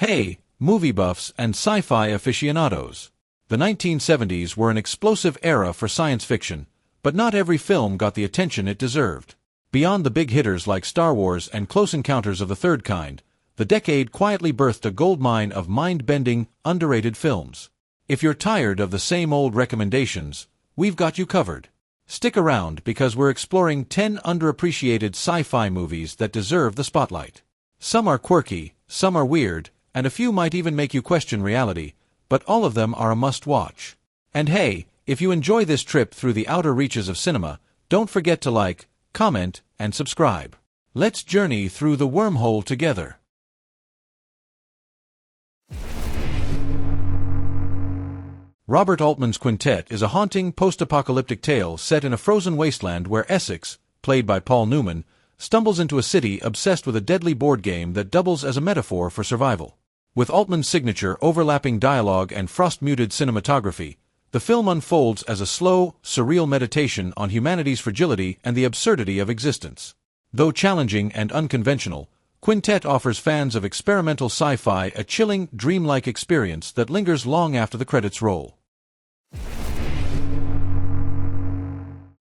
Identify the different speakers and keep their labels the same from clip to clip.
Speaker 1: Hey, movie buffs and sci-fi aficionados. The 1970s were an explosive era for science fiction, but not every film got the attention it deserved. Beyond the big hitters like Star Wars and Close Encounters of the Third Kind, the decade quietly birthed a goldmine of mind-bending, underrated films. If you're tired of the same old recommendations, we've got you covered. Stick around because we're exploring 10 underappreciated sci-fi movies that deserve the spotlight. Some are quirky, some are weird, and a few might even make you question reality, but all of them are a must-watch. And hey, if you enjoy this trip through the outer reaches of cinema, don't forget to like, comment, and subscribe. Let's journey through the wormhole together. Robert Altman's Quintet is a haunting post-apocalyptic tale set in a frozen wasteland where Essex, played by Paul Newman, stumbles into a city obsessed with a deadly board game that doubles as a metaphor for survival. With Altman's signature overlapping dialogue and frost-muted cinematography, the film unfolds as a slow, surreal meditation on humanity's fragility and the absurdity of existence. Though challenging and unconventional, Quintet offers fans of experimental sci-fi a chilling, dreamlike experience that lingers long after the credits roll.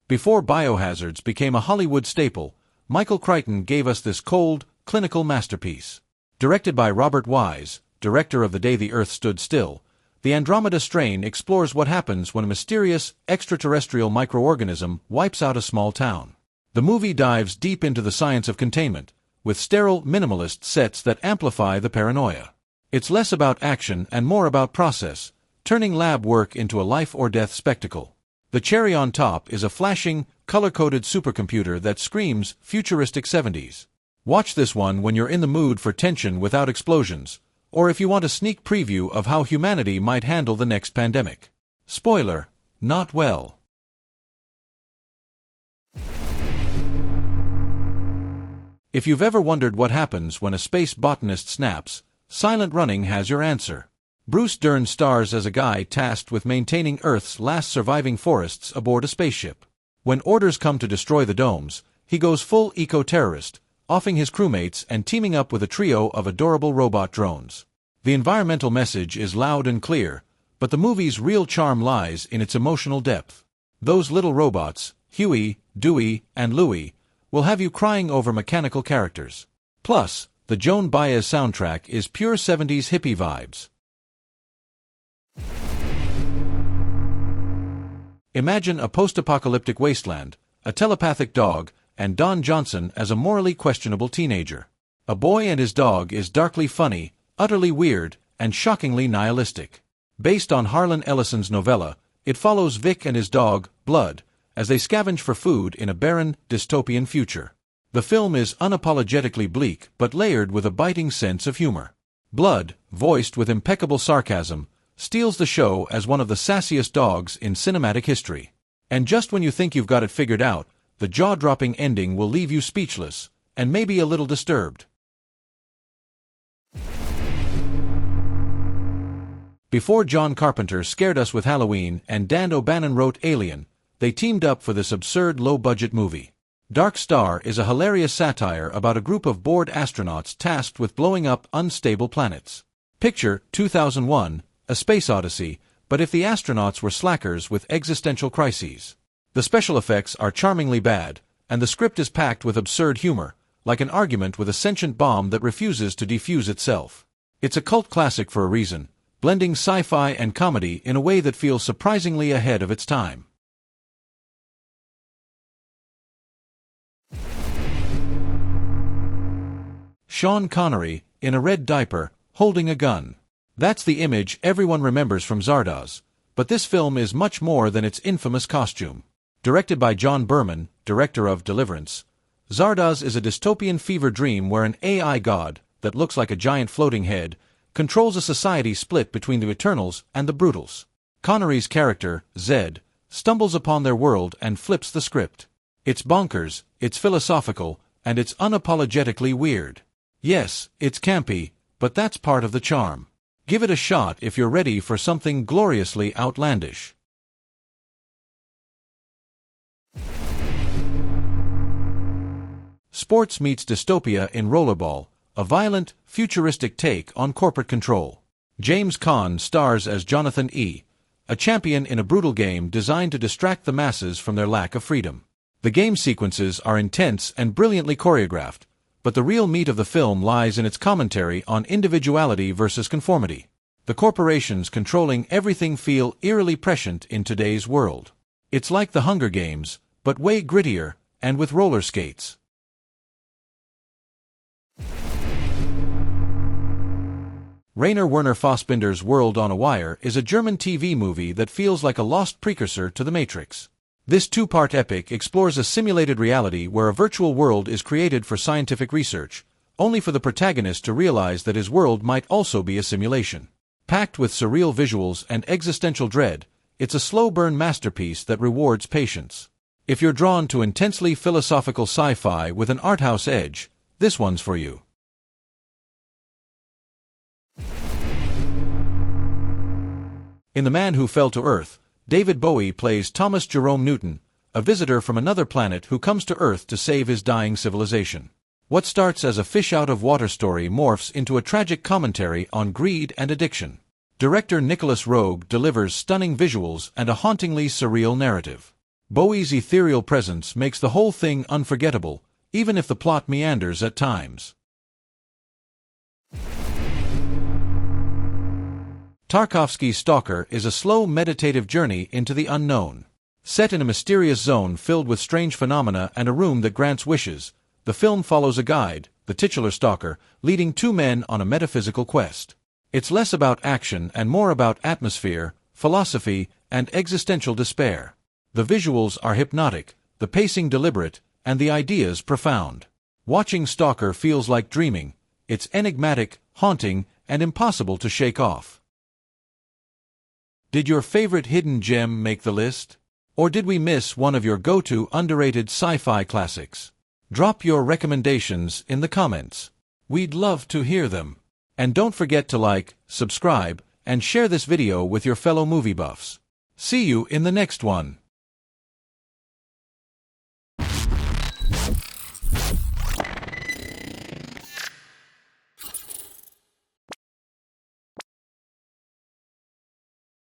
Speaker 1: Before biohazards became a Hollywood staple, Michael Crichton gave us this cold, clinical masterpiece. Directed by Robert Wise, director of The Day the Earth Stood Still, the Andromeda Strain explores what happens when a mysterious, extraterrestrial microorganism wipes out a small town. The movie dives deep into the science of containment, with sterile, minimalist sets that amplify the paranoia. It's less about action and more about process, turning lab work into a life-or-death spectacle. The cherry on top is a flashing, color-coded supercomputer that screams futuristic 70s. Watch this one when you're in the mood for tension without explosions, or if you want a sneak preview of how humanity might handle the next pandemic. Spoiler: not well. If you've ever wondered what happens when a space botanist snaps, Silent Running has your answer. Bruce Dern stars as a guy tasked with maintaining Earth's last surviving forests aboard a spaceship. When orders come to destroy the domes, he goes full eco-terrorist, offing his crewmates and teaming up with a trio of adorable robot drones. The environmental message is loud and clear, but the movie's real charm lies in its emotional depth. Those little robots, Huey, Dewey, and Louie, will have you crying over mechanical characters. Plus, the Joan Baez soundtrack is pure 70s hippie vibes. Imagine a post-apocalyptic wasteland, a telepathic dog, and Don Johnson as a morally questionable teenager. A Boy and His Dog is darkly funny, utterly weird, and shockingly nihilistic. Based on Harlan Ellison's novella, it follows Vic and his dog, Blood, as they scavenge for food in a barren, dystopian future. The film is unapologetically bleak but layered with a biting sense of humor. Blood, voiced with impeccable sarcasm, steals the show as one of the sassiest dogs in cinematic history. And just when you think you've got it figured out, the jaw-dropping ending will leave you speechless, and maybe a little disturbed. Before John Carpenter scared us with Halloween and Dan O'Bannon wrote Alien, they teamed up for this absurd low-budget movie. Dark Star is a hilarious satire about a group of bored astronauts tasked with blowing up unstable planets. Picture 2001, A Space Odyssey, but if the astronauts were slackers with existential crises. The special effects are charmingly bad, and the script is packed with absurd humor, like an argument with a sentient bomb that refuses to defuse itself. It's a cult classic for a reason, blending sci-fi and comedy in a way that feels surprisingly ahead of its time. Sean Connery, in a red diaper, holding a gun. That's the image everyone remembers from Zardoz, but this film is much more than its infamous costume. Directed by John Berman, director of Deliverance, Zardoz is a dystopian fever dream where an AI god, that looks like a giant floating head, controls a society split between the Eternals and the Brutals. Connery's character, Zed, stumbles upon their world and flips the script. It's bonkers, it's philosophical, and it's unapologetically weird. Yes, it's campy, but that's part of the charm. Give it a shot if you're ready for something gloriously outlandish. Sports meets dystopia in Rollerball, a violent, futuristic take on corporate control. James Caan stars as Jonathan E., a champion in a brutal game designed to distract the masses from their lack of freedom. The game sequences are intense and brilliantly choreographed, but the real meat of the film lies in its commentary on individuality versus conformity. The corporations controlling everything feel eerily prescient in today's world. It's like the Hunger Games, but way grittier, and with roller skates. Rainer Werner Fassbinder's World on a Wire is a German TV movie that feels like a lost precursor to The Matrix. This two-part epic explores a simulated reality where a virtual world is created for scientific research, only for the protagonist to realize that his world might also be a simulation. Packed with surreal visuals and existential dread, it's a slow-burn masterpiece that rewards patience. If you're drawn to intensely philosophical sci-fi with an arthouse edge, this one's for you. In The Man Who Fell to Earth, David Bowie plays Thomas Jerome Newton, a visitor from another planet who comes to Earth to save his dying civilization. What starts as a fish-out-of-water story morphs into a tragic commentary on greed and addiction. Director Nicholas Roeg delivers stunning visuals and a hauntingly surreal narrative. Bowie's ethereal presence makes the whole thing unforgettable, even if the plot meanders at times. Tarkovsky's Stalker is a slow, meditative journey into the unknown. Set in a mysterious zone filled with strange phenomena and a room that grants wishes, the film follows a guide, the titular Stalker, leading two men on a metaphysical quest. It's less about action and more about atmosphere, philosophy, and existential despair. The visuals are hypnotic, the pacing deliberate, and the ideas profound. Watching Stalker feels like dreaming. It's enigmatic, haunting, and impossible to shake off. Did your favorite hidden gem make the list? Or did we miss one of your go-to underrated sci-fi classics? Drop your recommendations in the comments. We'd love to hear them. And don't forget to like, subscribe, and share this video with your fellow movie buffs. See you in the next one.